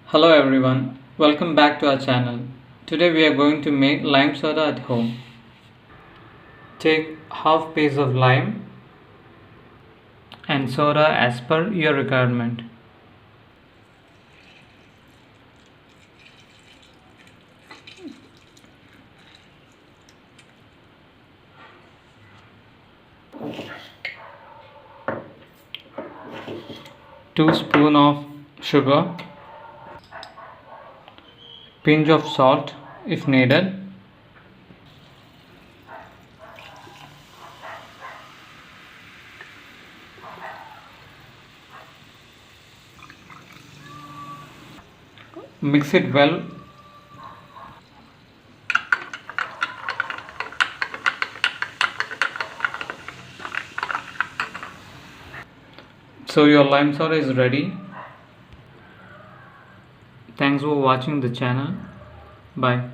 Hello everyone, welcome back to our channel. Today we are going to make lime soda at home. Take half piece of lime and soda as per your requirement. Two spoon of sugar, pinch of salt if needed. Mix it well. So your lime soda is ready. Thanks for watching the channel. Bye.